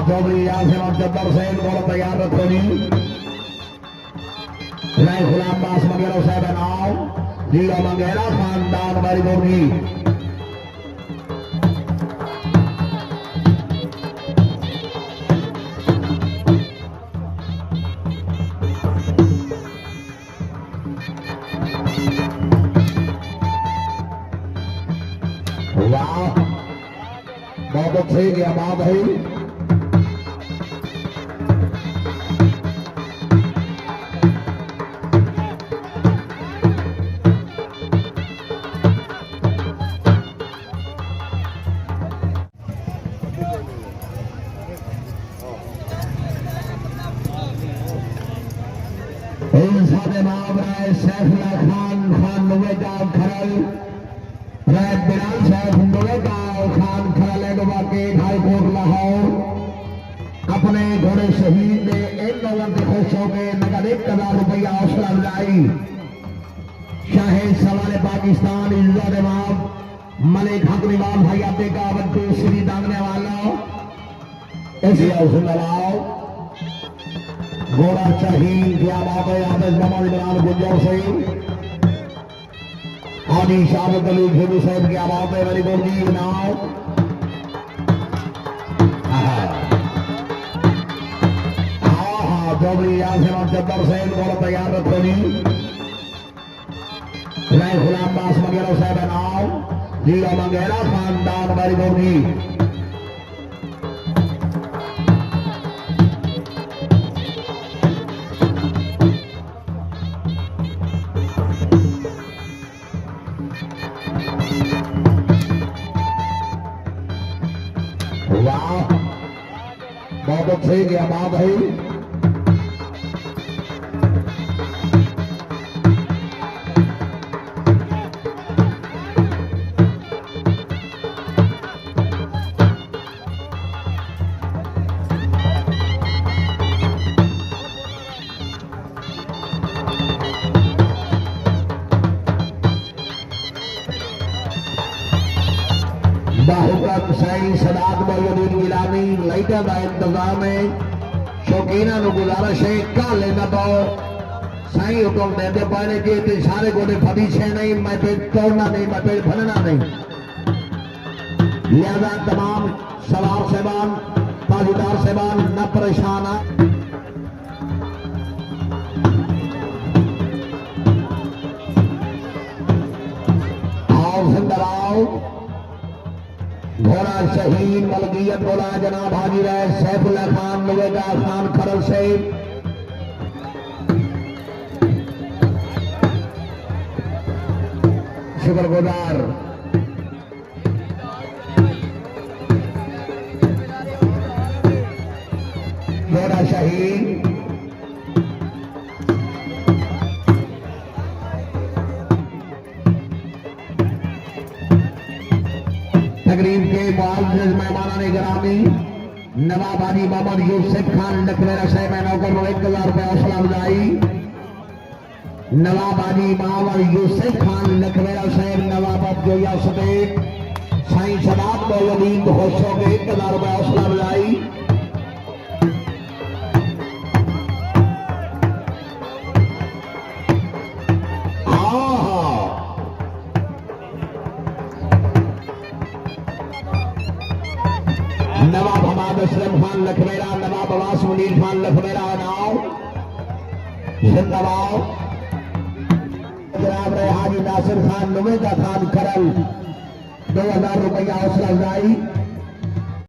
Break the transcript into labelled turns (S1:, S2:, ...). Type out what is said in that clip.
S1: चौधरी यासिर और जब्बर सैन बोल तैयार रखो जी। नए गुलाम बास मंगेरा साहब नाव जीरो मंगेरा खानदान वाली बोगी वाह बहुत सही गया बात है। सैफुल्ला खान नवेगांव खरल बिलाल साहब नवेगांव खान खरल एडवोकेट हाईकोर्ट लाहौर अपने घोड़े शहीद ने इन लोगों के खुशों के नगद 1000 रुपया हौसला अफजाई शाहे सवाल पाकिस्तान इज्जत इमाम मलिक हक निवाज भाई आपे का बंटू श्री दांगने वाला ऐसे हौसला लाओ घोड़ा शहीद क्या बात है। आदर्श मोहम्मद इमरान गुंजर सिंह आदि शाहद अली खेबू साहब क्या बात है। वेरी गुड जी नाव चौधरी यासिर और जब्बर सैन बोल तैयार रखो जी। नए गुलाम बास मंगेरा साहब नाव जीरो मंगेरा खानदान वेरी गुड जी। वाह बहुत सही गया बात है। बाहुबल साई सदात मौजूद गिलानी लाइटर का इंतजाम है। शौकीना गुजारिश है कल लेना तो साई हुक्म देते पाने के सारे गोले फटी छे नहीं मैं पेट तोड़ना नहीं मैं पेट फलना नहीं। लिहाजा तमाम सवार साहबान ताजदार साहबान न परेशान आओ जिंदा आओ। घोड़ा शहीद मलकियत बोला जनाब हाजी राय सैफुल्ला खान नवेगा खान खरल से शुक्रगुजार। घोड़ा शहीद तकरीब के मुआज़्ज़िज़ मेहमानान गिरामी नवाब हाजी मोहम्मद यूसुफ खान लखवेरा साहब नौकर को 1000 रुपया हौसला अफजाई। नवाब हाजी मोहम्मद यूसुफ खान लखवेरा साहब नवाब अब्दुल्ला सदेक साईं सदात मौलवीन खुशों के 1000 रुपया हौसला अफजाई। नवाब हमाद असलम खान लखवेरा नवाब अब्बास मुनीर खान लखवेरा नाव जिंदाबाद। जनाब हाजी नासिर खान नवेगा खान करल 2000 रुपया हौसला अफजाई।